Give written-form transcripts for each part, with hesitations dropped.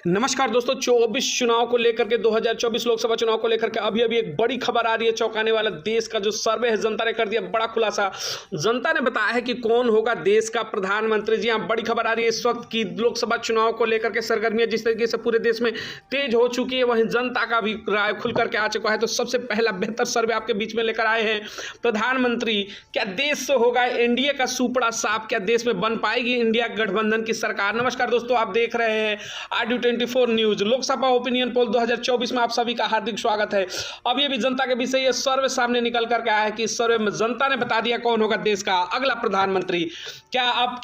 नमस्कार दोस्तों, 24 चुनाव को लेकर के 2024 लोकसभा चुनाव को लेकर के अभी एक बड़ी खबर आ रही है। चौंकाने वाला देश का जो सर्वे है, जनता ने कर दिया बड़ा खुलासा। जनता ने बताया है कि कौन होगा देश का प्रधानमंत्री। जी हाँ, बड़ी खबर आ रही है इस वक्त की लोकसभा चुनाव को लेकर के सरगर्मियां जिस तरीके से पूरे देश में तेज हो चुकी है, वहीं जनता का भी राय खुल करके आ चुका है। तो सबसे पहला बेहतर सर्वे आपके बीच में लेकर आए हैं। प्रधानमंत्री क्या देश से होगा एनडीए का सुपड़ा साफ? क्या देश में बन पाएगी इंडिया गठबंधन की सरकार? नमस्कार दोस्तों, आप देख रहे हैं RD24 news. Lok Sabha opinion poll 2024 में आप सभी का हार्दिक स्वागत है। अब ये भी जनता के विषय ये सर्वे सामने निकल करके आया है कि इस सर्वे में जनता ने बता दिया कौन होगा देश का अगला प्रधानमंत्री। क्या अब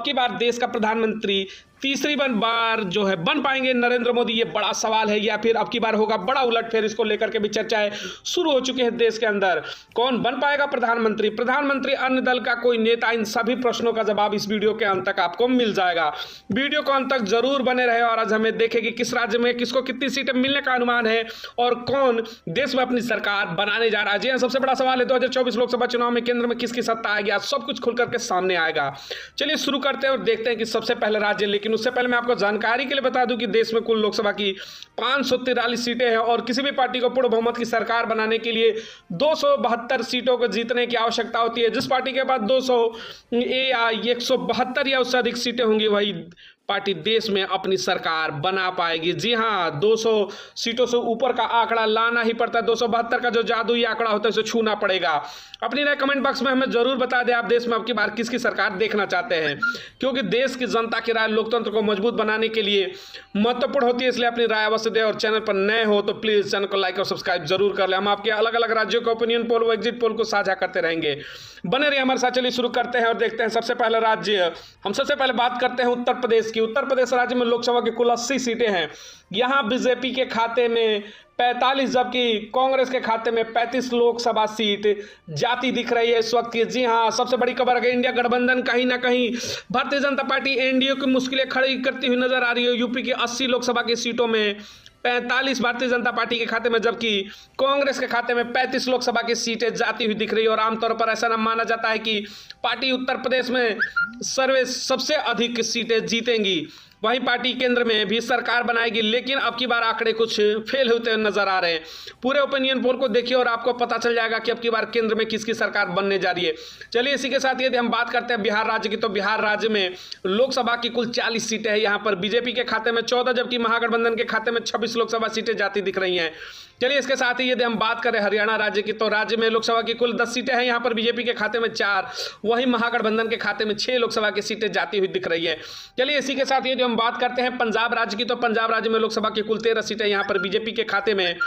की बार देश का प्रधानमंत्री तीसरी बार जो है बन पाएंगे नरेंद्र मोदी? ये बड़ा सवाल है। या फिर अब की बार होगा बड़ा उलटफेर? इसको लेकर के भी चर्चाएं शुरू हो चुकी है देश के अंदर। कौन बन पाएगा प्रधानमंत्री? प्रधानमंत्री अन्य दल का कोई नेता? इन सभी प्रश्नों का जवाब इस वीडियो के अंत तक आपको मिल जाएगा। वीडियो को अंत तक जरूर बने रहे और आज हमें देखें कि किस राज्य में किसको कितनी सीटें मिलने का अनुमान है और कौन देश में अपनी सरकार बनाने जा रहा है। जी हाँ, सबसे बड़ा सवाल है 2024 लोकसभा चुनाव में केंद्र में किसकी सत्ता आएगी। आज सब कुछ खुल करके सामने आएगा। चलिए शुरू करते हैं और देखते हैं कि सबसे पहले राज्य। लेकिन उससे पहले मैं आपको जानकारी के लिए बता दूं कि देश में कुल लोकसभा की 543 सीटें हैं और किसी भी पार्टी को पूर्ण बहुमत की सरकार बनाने के लिए 272 सीटों को जीतने की आवश्यकता होती है। जिस पार्टी के पास 172 या उससे अधिक सीटें होंगी वही पार्टी देश में अपनी सरकार बना पाएगी। जी हाँ, 200 सीटों से ऊपर का आंकड़ा लाना ही पड़ता है। 272 का जो जादुई आंकड़ा होता है उसे छूना पड़ेगा। अपनी राय कमेंट बॉक्स में हमें जरूर बता दें, आप देश में अब की बार किसकी सरकार देखना चाहते हैं, क्योंकि देश की जनता की राय लोकतंत्र को मजबूत बनाने के लिए महत्वपूर्ण होती है। इसलिए अपनी राय अवश्य दें और चैनल पर नए हो तो प्लीज चैनल को लाइक और सब्सक्राइब जरूर कर लें। हम आपके अलग अलग राज्यों के ओपिनियन पोल व एग्जिट पोल को साझा करते रहेंगे। बने रहिए हमारे साथ। चलिए शुरू करते हैं और देखते हैं सबसे पहला राज्य। हम सबसे पहले बात करते हैं उत्तर प्रदेश की। उत्तर प्रदेश राज्य में लोकसभा की कुल 80 सीटें हैं। यहाँ बीजेपी के खाते में 45 जबकि कांग्रेस के खाते में 35 लोकसभा सीट जाती दिख रही है इस वक्त की। जी हाँ, सबसे बड़ी खबर है इंडिया गठबंधन कहीं ना कहीं भारतीय जनता पार्टी एनडीए की मुश्किलें खड़ी करती हुई नजर आ रही है। यूपी की 80 लोकसभा की सीटों में 45 भारतीय जनता पार्टी के खाते में जबकि कांग्रेस के खाते में 35 लोकसभा की सीटें जाती हुई दिख रही है। और आमतौर पर ऐसा न माना जाता है कि पार्टी उत्तर प्रदेश में सबसे अधिक सीटें जीतेंगी, वहीं पार्टी केंद्र में भी सरकार बनाएगी। लेकिन अब की बार आंकड़े कुछ फेल होते हुए नजर आ रहे हैं। पूरे ओपिनियन पोल को देखिए और आपको पता चल जाएगा कि अब की बार केंद्र में किसकी सरकार बनने जा रही है। चलिए इसी के साथ यदि हम बात करते हैं बिहार राज्य की, तो बिहार राज्य में लोकसभा की कुल 40 सीटें हैं। यहाँ पर बीजेपी के खाते में 14 जबकि महागठबंधन के खाते में 26 लोकसभा सीटें जाती दिख रही हैं। चलिए इसके साथ ही यदि हम बात करें हरियाणा राज्य की, तो राज्य में लोकसभा की कुल 10 सीटें हैं। यहाँ पर बीजेपी के खाते में 4, वहीं महागठबंधन के खाते में 6 लोकसभा की सीटें जाती हुई दिख रही है। चलिए इसी के साथ यदि हम बात करते हैं पंजाब राज्य की, तो पंजाब राज्य में लोकसभा की कुल 13 सीटें। यहाँ पर बीजेपी के खाते में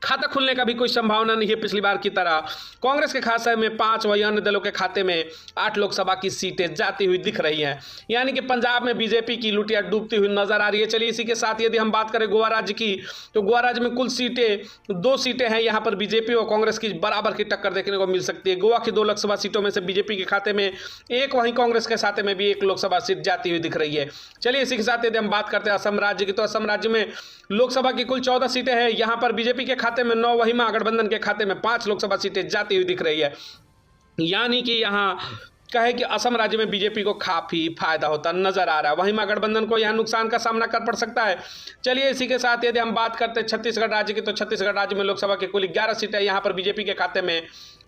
खाता खुलने का भी कोई संभावना नहीं है पिछली बार की तरह। कांग्रेस के खाते में 5, वहीं अन्य दलों के खाते में 8 लोकसभा की सीटें जाती हुई दिख रही हैं। यानी कि पंजाब में बीजेपी की लुटिया डूबती हुई नजर आ रही है। चलिए इसी के साथ यदि हम बात करें गोवा राज्य की, तो गोवा राज्य में कुल सीटें 2 सीटें हैं। यहाँ पर बीजेपी और कांग्रेस की बराबर की टक्कर देखने को मिल सकती है। गोवा की 2 लोकसभा सीटों में से बीजेपी के खाते में 1, वहीं कांग्रेस के खाते में भी 1 लोकसभा सीट जाती हुई दिख रही है। चलिए इसी के साथ यदि हम बात करते हैं असम राज्य की, तो असम राज्य में लोकसभा की कुल 14 सीटें हैं। यहाँ पर बीजेपी के खाते में 9, वहीं महागठबंधन के खाते में 5 लोकसभा सीटें जाती हुई दिख रही है। यानी कि यहाँ कहे कि असम राज्य में बीजेपी को काफी फायदा होता नजर आ रहा है, वहीं महागठबंधन को यहाँ नुकसान का सामना कर पड़ सकता है। चलिए इसी के साथ यदि हम बात करते हैं छत्तीसगढ़ राज्य की, तो छत्तीसगढ़ राज्य में लोकसभा की कुल 11 सीटें। यहाँ पर बीजेपी के खाते में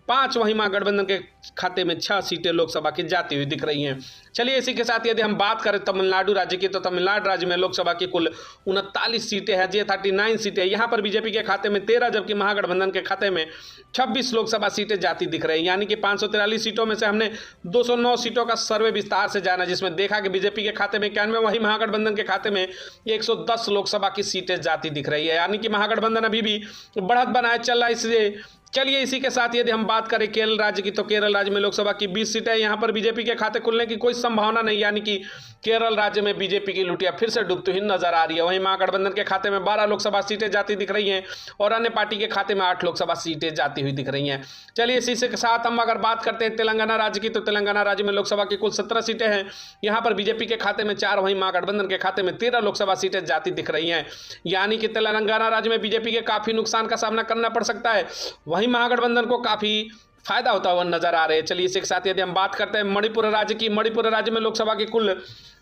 5, वहीं महागठबंधन के खाते में 6 सीटें लोकसभा की जाती हुई दिख रही हैं। चलिए इसी के साथ यदि हम बात करें तमिलनाडु राज्य की, तो तमिलनाडु राज्य में लोकसभा की कुल 39 सीटें हैं। जी 39 सीटें। यहाँ पर बीजेपी के खाते में 13 जबकि महागठबंधन के खाते में 26 लोकसभा सीटें जाती दिख रही हैं। यानी कि 543 सीटों में से हमने 209 सीटों का सर्वे विस्तार से जाना, जिसमें देखा कि बीजेपी के खाते में 91, वहीं महागठबंधन के खाते में 110 लोकसभा की सीटें जाती दिख रही है। यानी कि महागठबंधन अभी भी बढ़त बनाए चल रहा है। इसलिए चलिए इसी के साथ यदि हम बात करें केरल राज्य की, तो केरल राज्य में लोकसभा की 20 सीटें। यहाँ पर बीजेपी के खाते खुलने की कोई संभावना नहीं। यानी कि केरल राज्य में बीजेपी की लुटिया फिर से डूबती हुई नजर आ रही है। वहीं महागठबंधन के खाते में 12 लोकसभा सीटें जाती दिख रही हैं और अन्य पार्टी के खाते में 8 लोकसभा सीटें जाती हुई दिख रही हैं। चलिए इसी के साथ हम अगर बात करते हैं तेलंगाना राज्य की, तो तेलंगाना राज्य में लोकसभा की कुल 17 सीटें हैं। यहाँ पर बीजेपी के खाते में 4, वहीं महागठबंधन के खाते में 13 लोकसभा सीटें जाती दिख रही हैं। यानी कि तेलंगाना राज्य में बीजेपी के काफी नुकसान का सामना करना पड़ सकता है, वहीं महागठबंधन को काफी फायदा होता हुआ नजर आ रहे हैं। चलिए इसी के साथ यदि हम बात करते हैं मणिपुर राज्य की, मणिपुर राज्य में लोकसभा की कुल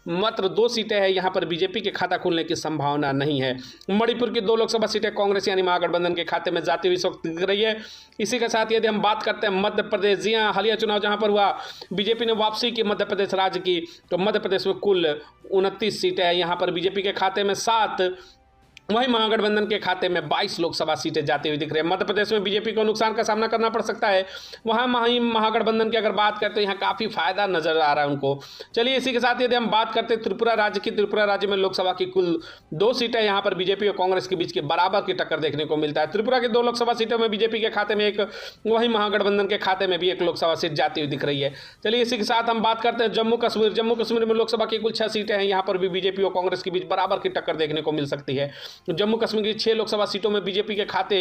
मात्र 2 सीटें हैं। यहाँ पर बीजेपी के खाता खुलने की संभावना नहीं है। मणिपुर की 2 लोकसभा सीटें कांग्रेस यानी महागठबंधन के खाते में जाती हुई इस वक्त दिख रही है। इसी के साथ यदि हम बात करते हैं मध्य प्रदेश, जी हाँ, हालिया चुनाव जहाँ पर हुआ, बीजेपी ने वापसी की मध्य प्रदेश राज्य की, तो मध्य प्रदेश में कुल 29 सीटें हैं। यहाँ पर बीजेपी के खाते में 7, वहीं महागठबंधन के खाते में 22 लोकसभा सीटें जाती हुई दिख रही है। मध्य प्रदेश में बीजेपी को नुकसान का सामना करना पड़ सकता है, वहाँ महागठबंधन की अगर बात करते हैं यहाँ काफ़ी फायदा नजर आ रहा है उनको। चलिए इसी के साथ यदि हम बात करते हैं त्रिपुरा राज्य की, त्रिपुरा राज्य में लोकसभा की कुल 2 सीटें, यहाँ पर बीजेपी और कांग्रेस के बीच के बराबर की टक्कर देखने को मिलता है। त्रिपुरा की 2 लोकसभा सीटों में बीजेपी के खाते में 1, वहीं महागठबंधन के खाते में भी 1 लोकसभा सीट जाती हुई दिख रही है। चलिए इसी के साथ हम बात करते हैं जम्मू कश्मीर, जम्मू कश्मीर में लोकसभा की कुल 6 सीटें हैं। यहाँ पर भी बीजेपी और कांग्रेस के बीच बराबर की टक्कर देखने को मिल सकती है। जम्मू कश्मीर की 6 लोकसभा सीटों में बीजेपी के खाते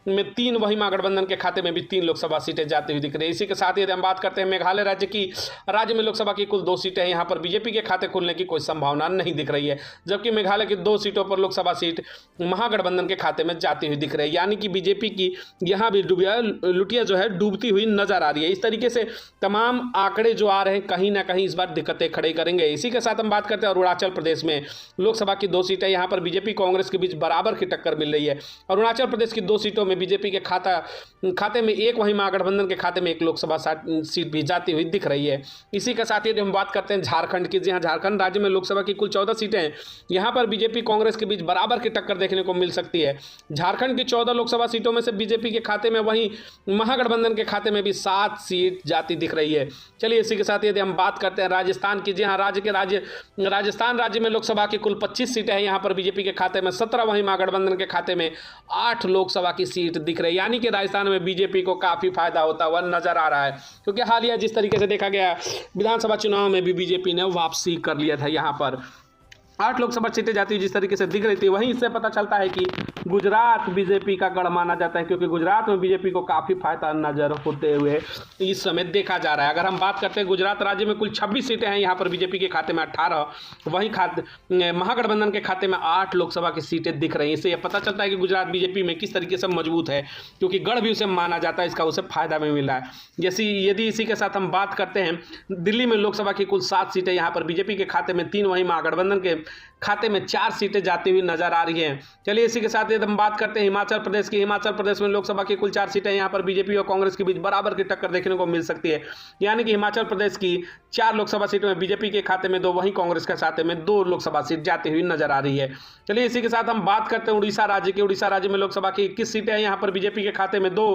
में 3, वहीं महागठबंधन के खाते में भी 3 लोकसभा सीटें जाती हुई दिख रही है। इसी के साथ यदि हम बात करते हैं मेघालय राज्य की, राज्य में लोकसभा की कुल 2 सीटें हैं। यहाँ पर बीजेपी के खाते खुलने की कोई संभावना नहीं दिख रही है, जबकि मेघालय की 2 सीटों पर लोकसभा सीट महागठबंधन के खाते में जाती हुई दिख रही है। यानी कि बीजेपी की यहाँ भी लुटिया जो है डूबती हुई नजर आ रही है। इस तरीके से तमाम आंकड़े जो आ रहे हैं कहीं ना कहीं इस बार दिक्कतें खड़ी करेंगे। इसी के साथ हम बात करते हैं अरुणाचल प्रदेश में लोकसभा की 2 सीटें, यहाँ पर बीजेपी कांग्रेस के बीच बराबर की टक्कर मिल रही है। अरुणाचल प्रदेश की 2 सीटों में बीजेपी के खाते में 1, वहीं महागठबंधन के खाते में 1 लोकसभा सीट भी जाती हुई दिख रही है। इसी के साथ यदि हम बात करते हैं झारखंड की, जी हाँ, झारखंड राज्य में लोकसभा की कुल 14 सीटें हैं। यहाँ पर बीजेपी कांग्रेस के बीच बराबर की टक्कर देखने को मिल सकती है। झारखंड की 14 लोकसभा सीटों में से बीजेपी के खाते में, वहीं महागठबंधन के खाते में भी 7 सीट जाती दिख रही है। चलिए इसी के साथ यदि हम बात करते हैं राजस्थान की, जी हाँ, राजस्थान राज्य में लोकसभा की कुल 25 सीटें हैं। यहाँ पर बीजेपी के खाते में 17, वहीं महागठबंधन के खाते में 8 लोकसभा की सीट दिख रही है। यानी कि राजस्थान में बीजेपी को काफी फायदा होता हुआ नजर आ रहा है, क्योंकि हालिया जिस तरीके से देखा गया विधानसभा चुनाव में भी बीजेपी ने वापसी कर लिया था। यहाँ पर 8 लोकसभा सीटें जाती हुई जिस तरीके से दिख रही थी, वहीं इससे पता चलता है कि गुजरात बीजेपी का गढ़ माना जाता है, क्योंकि गुजरात में बीजेपी को काफ़ी फायदा नजर होते हुए इस समय देखा जा रहा है। अगर हम बात करते हैं गुजरात राज्य में कुल 26 सीटें हैं, यहाँ पर बीजेपी के खाते में 18, वहीं महागठबंधन के खाते में 8 लोकसभा की सीटें दिख रही हैं। इससे यह पता चलता है कि गुजरात बीजेपी में किस तरीके से मजबूत है, क्योंकि गढ़ भी उसे माना जाता है, इसका उसे फायदा भी मिल रहा है। जैसे यदि इसी के साथ हम बात करते हैं दिल्ली में लोकसभा की कुल 7 सीटें, यहाँ पर बीजेपी के खाते में 3, वहीं महागठबंधन के खाते में 4 सीटें जाती हुई नजर आ रही हैं। चलिए इसी के साथ यदि हम बात करते हैं हिमाचल प्रदेश की, हिमाचल प्रदेश में लोकसभा की कुल 4 सीटें, यहाँ पर बीजेपी और कांग्रेस के बीच बराबर की टक्कर देखने को मिल सकती है। यानी कि हिमाचल प्रदेश की 4 लोकसभा सीटों में बीजेपी के खाते में 2, वहीं कांग्रेस के खाते में 2 लोकसभा सीट जाती हुई नजर आ रही है। चलिए इसी के साथ हम बात करते हैं उड़ीसा राज्य की, उड़ीसा राज्य में लोकसभा की 21 सीटें हैं। यहाँ पर बीजेपी के खाते में 2,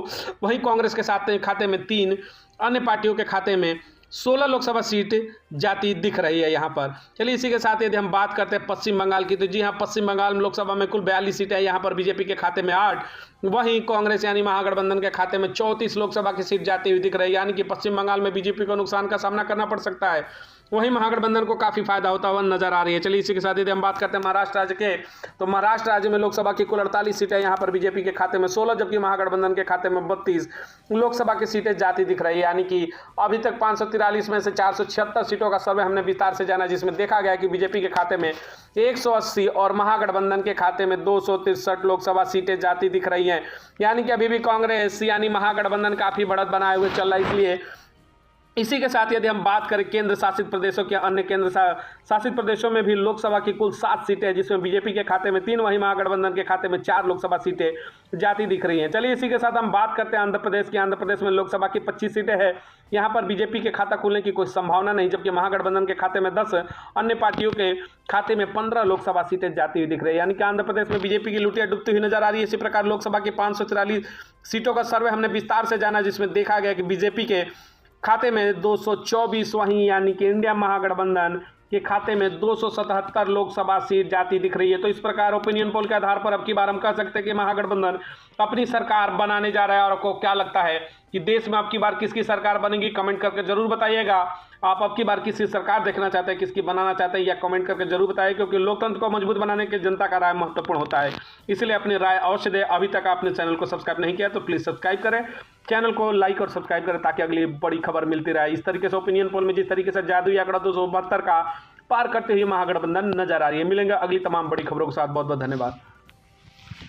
वहीं कांग्रेस के खाते में 3, अन्य पार्टियों के खाते में 16 लोकसभा सीट जाती दिख रही है यहाँ पर। चलिए इसी के साथ यदि हम बात करते हैं पश्चिम बंगाल की, तो जी हाँ, पश्चिम बंगाल में लोकसभा में कुल 42 सीटें हैं। यहाँ पर बीजेपी के खाते में 8, वहीं कांग्रेस यानी महागठबंधन के खाते में 34 लोकसभा की सीट जाती हुई दिख रही है। यानी कि पश्चिम बंगाल में बीजेपी को नुकसान का सामना करना पड़ सकता है, वहीं महागठबंधन को काफी फायदा होता हुआ नजर आ रही है। चलिए इसी के साथ यदि हम बात करते हैं महाराष्ट्र राज्य के, तो महाराष्ट्र राज्य में लोकसभा की कुल 48 सीटें, यहाँ पर बीजेपी के खाते में 16, जबकि महागठबंधन के खाते में 32 लोकसभा की सीटें जाती दिख रही है। यानी कि अभी तक 543 में से 476 सीटों का सर्वे हमने विस्तार से जाना, जिसमें देखा गया कि बीजेपी के खाते में 180 और महागठबंधन के खाते में 263 लोकसभा सीटें जाती दिख रही हैं। यानी कि अभी भी कांग्रेस यानी महागठबंधन काफी बढ़त बनाए हुए चल रहा है। इसलिए इसी के साथ यदि हम बात करें केंद्र शासित प्रदेशों के, अन्य केंद्र शासित प्रदेशों में भी लोकसभा की कुल 7 सीटें, जिसमें बीजेपी के खाते में 3, वहीं महागठबंधन के खाते में 4 लोकसभा सीटें जाती दिख रही हैं। चलिए इसी के साथ हम बात करते हैं आंध्र प्रदेश की, आंध्र प्रदेश में लोकसभा की 25 सीटें हैं। यहाँ पर बीजेपी के खाता खुलने की कोई संभावना नहीं, जबकि महागठबंधन के खाते में 10, अन्य पार्टियों के खाते में 15 लोकसभा सीटें जाती हुई दिख रही है। यानी कि आंध्र प्रदेश में बीजेपी की लुटिया डूबती हुई नजर आ रही है। इसी प्रकार लोकसभा की 544 सीटों का सर्वे हमने विस्तार से जाना, जिसमें देखा गया कि बीजेपी के खाते में 224, वहीं यानी कि इंडिया महागठबंधन के खाते में 277 लोकसभा सीट जाती दिख रही है। तो इस प्रकार ओपिनियन पोल के आधार पर अब की बार हम कह सकते हैं कि महागठबंधन अपनी सरकार बनाने जा रहा है। और आपको क्या लगता है कि देश में अब की बार किसकी सरकार बनेगी, कमेंट करके जरूर बताइएगा। आप अब की बार किसकी सरकार देखना चाहते हैं, किसकी बनाना चाहते हैं, या कमेंट करके जरूर बताइए, क्योंकि लोकतंत्र को मजबूत बनाने के जनता का राय महत्वपूर्ण होता है। इसलिए अपनी राय अवश्य दें। अभी तक आपने चैनल को सब्सक्राइब नहीं किया तो प्लीज़ सब्सक्राइब करें, चैनल को लाइक और सब्सक्राइब करें, ताकि अगली बड़ी खबर मिलती रहे। इस तरीके से ओपिनियन पोल में जिस तरीके से जादुई आंकड़ा 272 का पार करते हुए महागठबंधन नजर आ रही है। मिलेंगे अगली तमाम बड़ी खबरों के साथ। बहुत बहुत धन्यवाद।